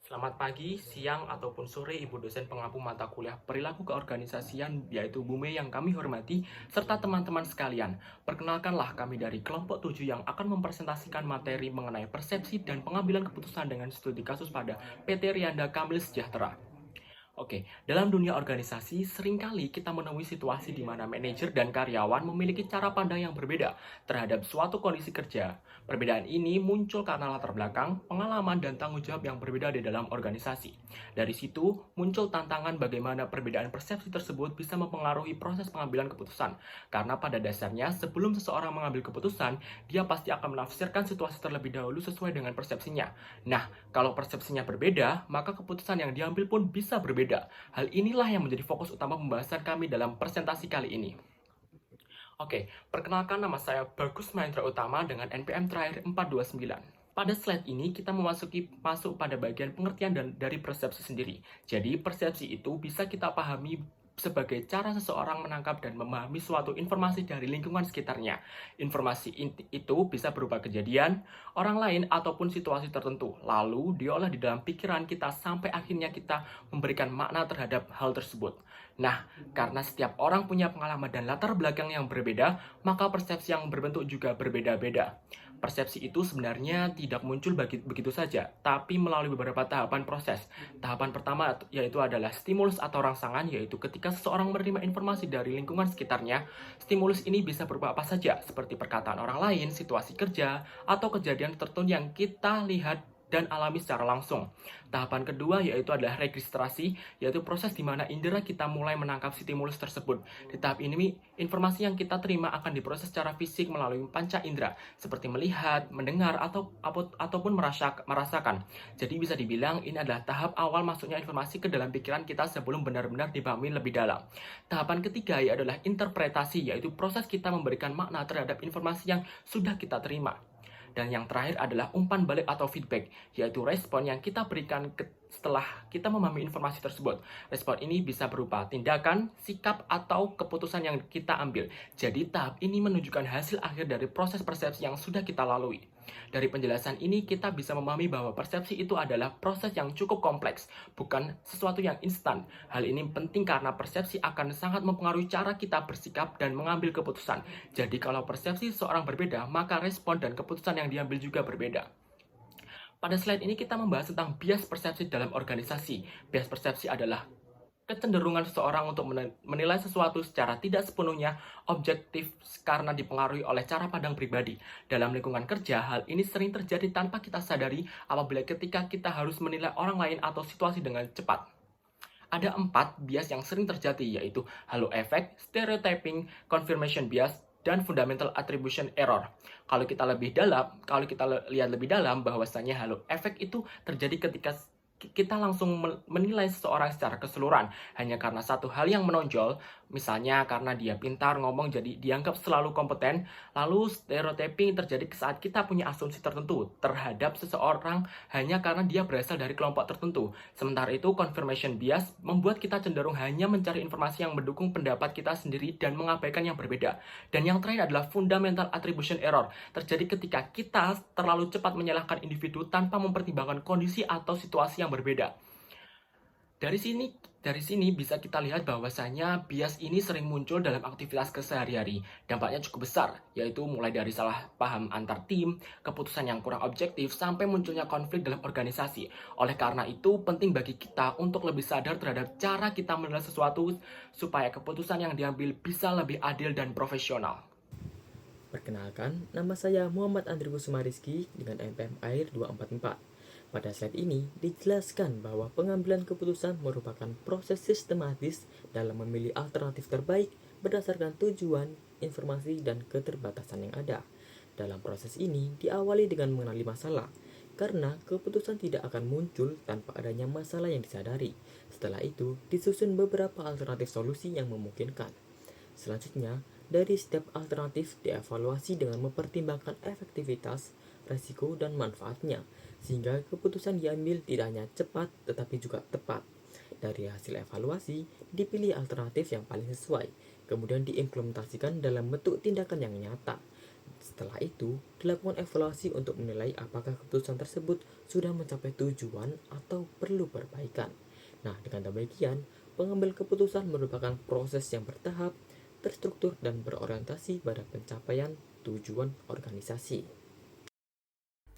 Selamat pagi, siang, ataupun sore Ibu dosen pengampu mata kuliah Perilaku Keorganisasian, yaitu Bu Mei yang kami hormati, serta teman-teman sekalian. Perkenalkanlah kami dari kelompok 7 yang akan mempresentasikan materi mengenai persepsi dan pengambilan keputusan dengan studi kasus pada PT Rianda Kamil Sejahtera. Oke, dalam dunia organisasi, seringkali kita menemui situasi di mana manajer dan karyawan memiliki cara pandang yang berbeda terhadap suatu kondisi kerja. Perbedaan ini muncul karena latar belakang, pengalaman, dan tanggung jawab yang berbeda di dalam organisasi. Dari situ, muncul tantangan bagaimana perbedaan persepsi tersebut bisa mempengaruhi proses pengambilan keputusan. Karena pada dasarnya, sebelum seseorang mengambil keputusan, dia pasti akan menafsirkan situasi terlebih dahulu sesuai dengan persepsinya. Nah, kalau persepsinya berbeda, maka keputusan yang diambil pun bisa berbeda. Hal inilah yang menjadi fokus utama pembahasan kami dalam presentasi kali ini. Oke, perkenalkan nama saya Bagus Mahendra Utama dengan NPM terakhir 429. Pada slide ini kita masuk pada bagian pengertian dari persepsi sendiri. Jadi persepsi itu bisa kita pahami sebagai cara seseorang menangkap dan memahami suatu informasi dari lingkungan sekitarnya. Informasi itu bisa berupa kejadian, orang lain, ataupun situasi tertentu. Lalu diolah di dalam pikiran kita sampai akhirnya kita memberikan makna terhadap hal tersebut. Nah, karena setiap orang punya pengalaman dan latar belakang yang berbeda, maka persepsi yang berbentuk juga berbeda-beda. Persepsi itu sebenarnya tidak muncul begitu saja, tapi melalui beberapa tahapan proses. Tahapan pertama yaitu adalah stimulus atau rangsangan, yaitu ketika seseorang menerima informasi dari lingkungan sekitarnya. Stimulus ini bisa berupa apa saja, seperti perkataan orang lain, situasi kerja, atau kejadian tertentu yang kita lihat dan alami secara langsung. Tahapan kedua yaitu adalah registrasi, yaitu proses di mana indera kita mulai menangkap stimulus tersebut. Di tahap ini, informasi yang kita terima akan diproses secara fisik melalui panca indera, seperti melihat, mendengar, ataupun merasakan. Jadi bisa dibilang ini adalah tahap awal masuknya informasi ke dalam pikiran kita sebelum benar-benar dipahami lebih dalam. Tahapan ketiga adalah interpretasi, yaitu proses kita memberikan makna terhadap informasi yang sudah kita terima. Dan yang terakhir adalah umpan balik atau feedback, yaitu respon yang kita berikan setelah kita memahami informasi tersebut. Respon ini bisa berupa tindakan, sikap, atau keputusan yang kita ambil. Jadi tahap ini menunjukkan hasil akhir dari proses persepsi yang sudah kita lalui. Dari penjelasan ini kita bisa memahami bahwa persepsi itu adalah proses yang cukup kompleks, bukan sesuatu yang instan. Hal ini penting karena persepsi akan sangat mempengaruhi cara kita bersikap dan mengambil keputusan. Jadi kalau persepsi seseorang berbeda, maka respon dan keputusan yang diambil juga berbeda. Pada slide ini kita membahas tentang bias persepsi dalam organisasi. Bias persepsi adalah kecenderungan seseorang untuk menilai sesuatu secara tidak sepenuhnya objektif karena dipengaruhi oleh cara pandang pribadi. Dalam lingkungan kerja, hal ini sering terjadi tanpa kita sadari apabila ketika kita harus menilai orang lain atau situasi dengan cepat. Ada 4 bias yang sering terjadi, yaitu halo effect, stereotyping, confirmation bias, dan fundamental attribution error. Kalau kita lihat lebih dalam, bahwasanya halo effect itu terjadi ketika kita langsung menilai seseorang secara keseluruhan hanya karena satu hal yang menonjol, misalnya karena dia pintar ngomong jadi dianggap selalu kompeten. Lalu stereotyping terjadi saat kita punya asumsi tertentu terhadap seseorang hanya karena dia berasal dari kelompok tertentu. Sementara itu confirmation bias membuat kita cenderung hanya mencari informasi yang mendukung pendapat kita sendiri dan mengabaikan yang berbeda. Dan yang terakhir adalah fundamental attribution error, terjadi ketika kita terlalu cepat menyalahkan individu tanpa mempertimbangkan kondisi atau situasi yang berbeda. Dari sini bisa kita lihat bahwasanya bias ini sering muncul dalam aktivitas kesehari-hari. Dampaknya cukup besar, yaitu mulai dari salah paham antar tim, keputusan yang kurang objektif, sampai munculnya konflik dalam organisasi. Oleh karena itu, penting bagi kita untuk lebih sadar terhadap cara kita menilai sesuatu supaya keputusan yang diambil bisa lebih adil dan profesional. Perkenalkan, nama saya Muhammad Andri Kusuma Rizky dengan NPM Air 244. Pada slide ini dijelaskan bahwa pengambilan keputusan merupakan proses sistematis dalam memilih alternatif terbaik berdasarkan tujuan, informasi, dan keterbatasan yang ada. Dalam proses ini diawali dengan mengenali masalah, karena keputusan tidak akan muncul tanpa adanya masalah yang disadari. Setelah itu disusun beberapa alternatif solusi yang memungkinkan. Selanjutnya, dari setiap alternatif dievaluasi dengan mempertimbangkan efektivitas, resiko, dan manfaatnya, sehingga keputusan diambil tidak hanya cepat tetapi juga tepat. Dari hasil evaluasi, dipilih alternatif yang paling sesuai, kemudian diimplementasikan dalam bentuk tindakan yang nyata. Setelah itu, dilakukan evaluasi untuk menilai apakah keputusan tersebut sudah mencapai tujuan atau perlu perbaikan. Nah, dengan demikian, pengambil keputusan merupakan proses yang bertahap, terstruktur, dan berorientasi pada pencapaian tujuan organisasi.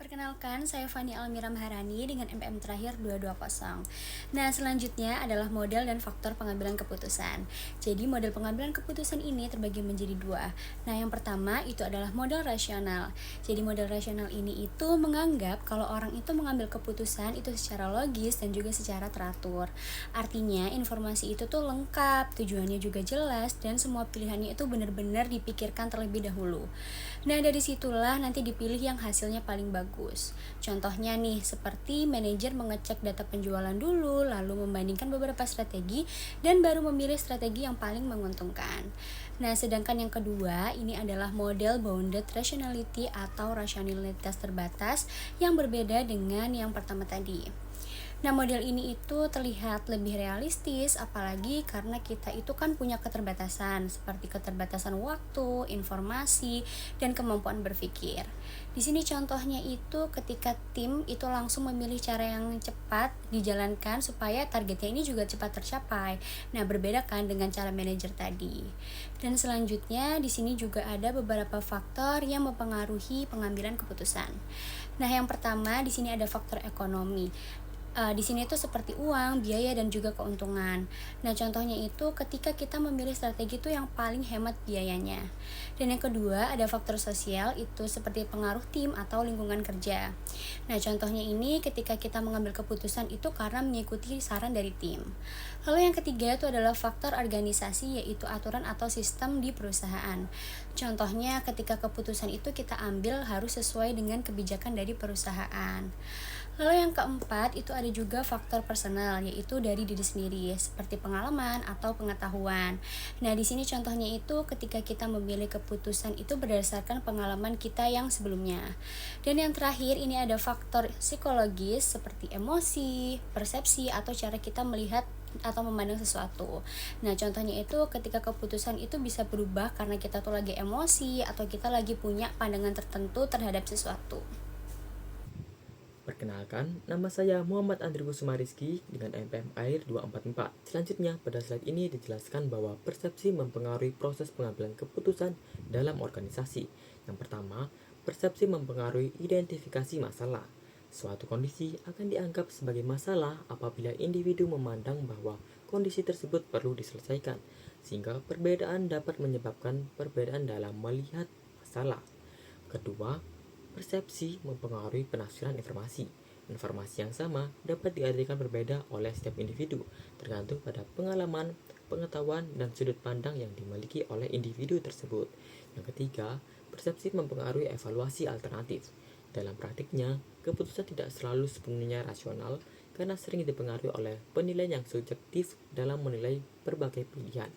Perkenalkan, saya Fani Almira Maharani dengan MPM terakhir 220. Nah, selanjutnya adalah model dan faktor pengambilan keputusan. Jadi, model pengambilan keputusan ini terbagi menjadi dua. Nah, yang pertama itu adalah model rasional. Jadi, model rasional ini itu menganggap kalau orang itu mengambil keputusan itu secara logis dan juga secara teratur. Artinya, informasi itu tuh lengkap, tujuannya juga jelas, dan semua pilihannya itu benar-benar dipikirkan terlebih dahulu. Nah, dari situlah nanti dipilih yang hasilnya paling bagus. Contohnya nih, seperti manajer mengecek data penjualan dulu, lalu membandingkan beberapa strategi, dan baru memilih strategi yang paling menguntungkan. Nah, sedangkan yang kedua, ini adalah model bounded rationality atau rasionalitas terbatas yang berbeda dengan yang pertama tadi. Nah, model ini itu terlihat lebih realistis, apalagi karena kita itu kan punya keterbatasan, seperti keterbatasan waktu, informasi, dan kemampuan berpikir. Di sini contohnya itu ketika tim itu langsung memilih cara yang cepat dijalankan supaya targetnya ini juga cepat tercapai. Nah, berbeda kan dengan cara manajer tadi. Dan selanjutnya di sini juga ada beberapa faktor yang mempengaruhi pengambilan keputusan. Nah, yang pertama di sini ada faktor ekonomi. Di sini tuh seperti uang, biaya, dan juga keuntungan. Nah, contohnya itu ketika kita memilih strategi itu yang paling hemat biayanya. Dan yang kedua ada faktor sosial, itu seperti pengaruh tim atau lingkungan kerja. Nah, contohnya ini ketika kita mengambil keputusan itu karena mengikuti saran dari tim. Lalu yang ketiga itu adalah faktor organisasi, yaitu aturan atau sistem di perusahaan. Contohnya ketika keputusan itu kita ambil harus sesuai dengan kebijakan dari perusahaan. Lalu yang keempat itu ada juga faktor personal, yaitu dari diri sendiri, seperti pengalaman atau pengetahuan. Nah, di sini contohnya itu ketika kita memilih keputusan itu berdasarkan pengalaman kita yang sebelumnya. Dan yang terakhir ini ada faktor psikologis seperti emosi, persepsi, atau cara kita melihat atau memandang sesuatu. Nah, contohnya itu ketika keputusan itu bisa berubah karena kita tuh lagi emosi atau kita lagi punya pandangan tertentu terhadap sesuatu. Perkenalkan, nama saya Muhammad Andri Kusuma Rizky dengan MPM Air 244. Selanjutnya, pada slide ini dijelaskan bahwa persepsi mempengaruhi proses pengambilan keputusan dalam organisasi. Yang pertama, persepsi mempengaruhi identifikasi masalah. Suatu kondisi akan dianggap sebagai masalah apabila individu memandang bahwa kondisi tersebut perlu diselesaikan, sehingga perbedaan dapat menyebabkan perbedaan dalam melihat masalah. Kedua, persepsi mempengaruhi penafsiran informasi. Informasi yang sama dapat diartikan berbeda oleh setiap individu, tergantung pada pengalaman, pengetahuan, dan sudut pandang yang dimiliki oleh individu tersebut. Yang ketiga, persepsi mempengaruhi evaluasi alternatif. Dalam praktiknya, keputusan tidak selalu sepenuhnya rasional karena sering dipengaruhi oleh penilaian yang subjektif dalam menilai berbagai pilihan.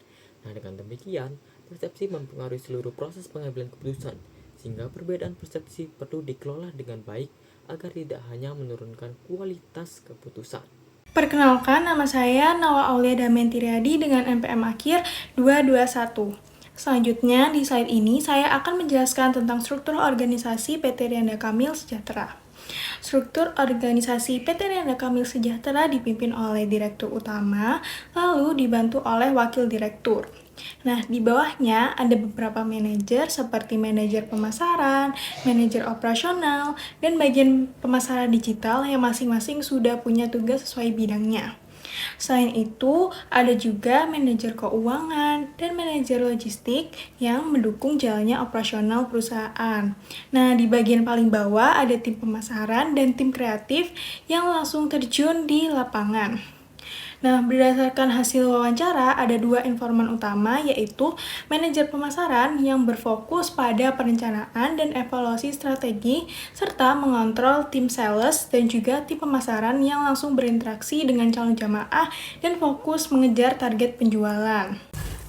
Nah, dengan demikian, persepsi mempengaruhi seluruh proses pengambilan keputusan, sehingga perbedaan persepsi perlu dikelola dengan baik agar tidak hanya menurunkan kualitas keputusan. Perkenalkan, nama saya Nawa Aulia Damayanti Riyadi dengan MPM akhir 221. Selanjutnya, di slide ini saya akan menjelaskan tentang struktur organisasi PT Rianda Kamil Sejahtera. Struktur organisasi PT Rianda Kamil Sejahtera dipimpin oleh Direktur Utama, lalu dibantu oleh Wakil Direktur. Nah, di bawahnya ada beberapa manajer seperti manajer pemasaran, manajer operasional, dan bagian pemasaran digital yang masing-masing sudah punya tugas sesuai bidangnya. Selain itu, ada juga manajer keuangan dan manajer logistik yang mendukung jalannya operasional perusahaan. Nah, di bagian paling bawah ada tim pemasaran dan tim kreatif yang langsung terjun di lapangan. Nah, berdasarkan hasil wawancara, ada dua informan utama, yaitu manajer pemasaran yang berfokus pada perencanaan dan evaluasi strategi, serta mengontrol tim sales dan juga tim pemasaran yang langsung berinteraksi dengan calon jamaah dan fokus mengejar target penjualan.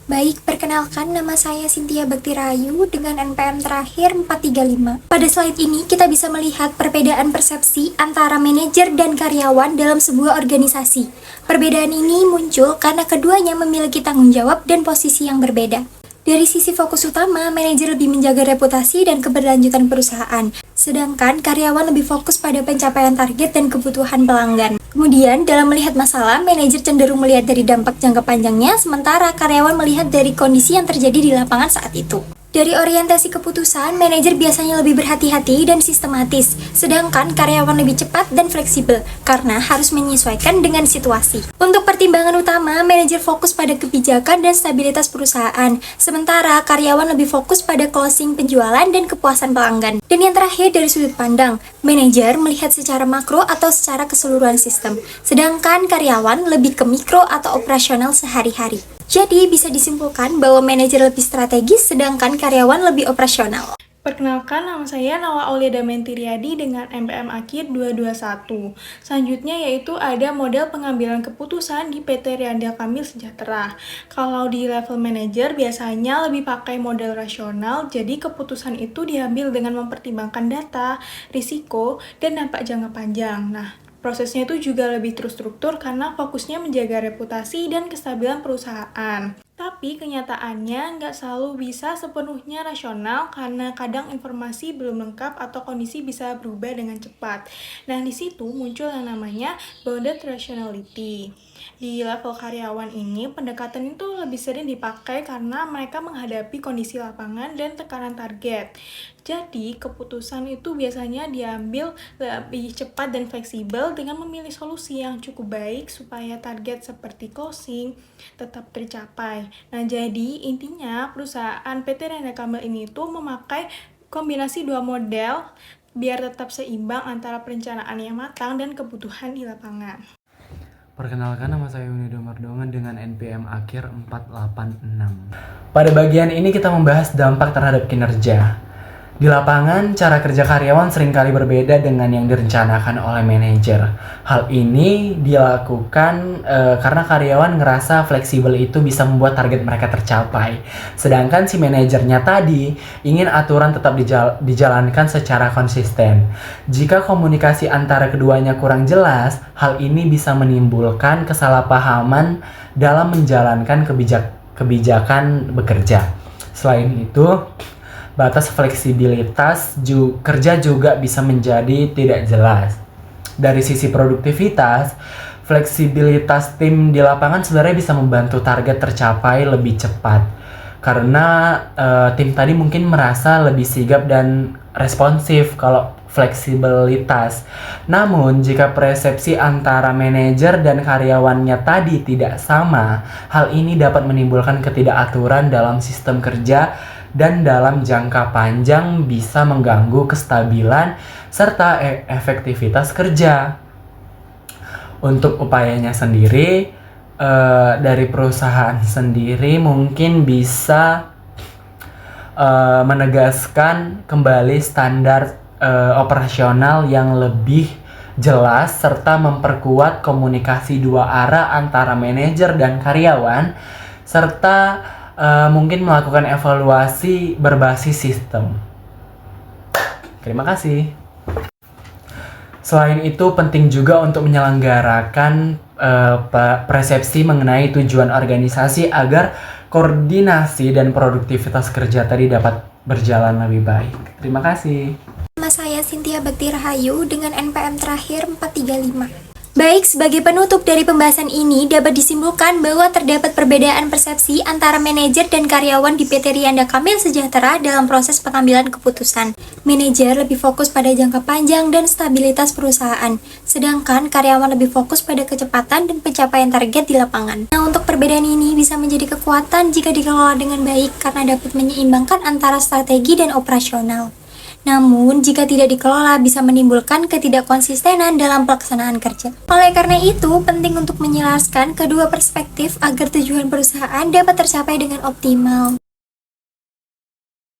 Baik, perkenalkan nama saya Cynthia Bakti Rahayu dengan NPM terakhir 435. Pada slide ini kita bisa melihat perbedaan persepsi antara manajer dan karyawan dalam sebuah organisasi. Perbedaan ini muncul karena keduanya memiliki tanggung jawab dan posisi yang berbeda. Dari sisi fokus utama, manajer lebih menjaga reputasi dan keberlanjutan perusahaan, sedangkan karyawan lebih fokus pada pencapaian target dan kebutuhan pelanggan. Kemudian, dalam melihat masalah, manajer cenderung melihat dari dampak jangka panjangnya, sementara karyawan melihat dari kondisi yang terjadi di lapangan saat itu. Dari orientasi keputusan, manajer biasanya lebih berhati-hati dan sistematis, sedangkan karyawan lebih cepat dan fleksibel karena harus menyesuaikan dengan situasi. Untuk pertimbangan utama, manajer fokus pada kebijakan dan stabilitas perusahaan, sementara karyawan lebih fokus pada closing penjualan dan kepuasan pelanggan. Dan yang terakhir dari sudut pandang, manajer melihat secara makro atau secara keseluruhan sistem, sedangkan karyawan lebih ke mikro atau operasional sehari-hari. Jadi bisa disimpulkan bahwa manajer lebih strategis sedangkan karyawan lebih operasional. Perkenalkan, nama saya Nawa Aulia Damentiriadi dengan MPM Akhir 221. Selanjutnya yaitu ada model pengambilan keputusan di PT Rianda Kamil Sejahtera. Kalau di level manajer biasanya lebih pakai model rasional, jadi keputusan itu diambil dengan mempertimbangkan data, risiko, dan dampak jangka panjang. Nah, prosesnya itu juga lebih terstruktur karena fokusnya menjaga reputasi dan kestabilan perusahaan. Tapi kenyataannya nggak selalu bisa sepenuhnya rasional karena kadang informasi belum lengkap atau kondisi bisa berubah dengan cepat. Nah, di situ muncul yang namanya bounded rationality. Di level karyawan ini, pendekatan itu lebih sering dipakai karena mereka menghadapi kondisi lapangan dan tekanan target. Jadi, keputusan itu biasanya diambil lebih cepat dan fleksibel dengan memilih solusi yang cukup baik supaya target seperti closing tetap tercapai. Nah, jadi intinya perusahaan PT Rianda Kamil ini tuh memakai kombinasi dua model biar tetap seimbang antara perencanaan yang matang dan kebutuhan di lapangan. Perkenalkan, nama saya Unido Mardongan dengan NPM Akhir 486. Pada bagian ini kita membahas dampak terhadap kinerja. Di lapangan, cara kerja karyawan seringkali berbeda dengan yang direncanakan oleh manajer. Hal ini dilakukan karena karyawan ngerasa fleksibel itu bisa membuat target mereka tercapai. Sedangkan si manajernya tadi ingin aturan tetap dijalankan secara konsisten. Jika komunikasi antara keduanya kurang jelas, hal ini bisa menimbulkan kesalahpahaman dalam menjalankan kebijakan bekerja. Selain itu, batas fleksibilitas kerja juga bisa menjadi tidak jelas. Dari sisi produktivitas, fleksibilitas tim di lapangan sebenarnya bisa membantu target tercapai lebih cepat. Karena tim tadi mungkin merasa lebih sigap dan responsif kalau fleksibilitas. Namun, jika persepsi antara manajer dan karyawannya tadi tidak sama, hal ini dapat menimbulkan ketidakaturan dalam sistem kerja dan dalam jangka panjang bisa mengganggu kestabilan serta efektivitas kerja. Untuk upayanya sendiri, dari perusahaan sendiri mungkin bisa menegaskan kembali standar operasional yang lebih jelas serta memperkuat komunikasi dua arah antara manajer dan karyawan serta mungkin melakukan evaluasi berbasis sistem. Terima kasih. Selain itu, penting juga untuk menyelenggarakan persepsi mengenai tujuan organisasi agar koordinasi dan produktivitas kerja tadi dapat berjalan lebih baik. Terima kasih. Nama saya Cynthia Bakti Rahayu dengan NPM terakhir 435. Baik, sebagai penutup dari pembahasan ini dapat disimpulkan bahwa terdapat perbedaan persepsi antara manajer dan karyawan di PT Rianda Kamil Sejahtera dalam proses pengambilan keputusan. Manajer lebih fokus pada jangka panjang dan stabilitas perusahaan, sedangkan karyawan lebih fokus pada kecepatan dan pencapaian target di lapangan. Nah, untuk perbedaan ini bisa menjadi kekuatan jika dikelola dengan baik karena dapat menyeimbangkan antara strategi dan operasional. Namun, jika tidak dikelola bisa menimbulkan ketidakkonsistenan dalam pelaksanaan kerja. Oleh karena itu, penting untuk menyelaraskan kedua perspektif agar tujuan perusahaan dapat tercapai dengan optimal.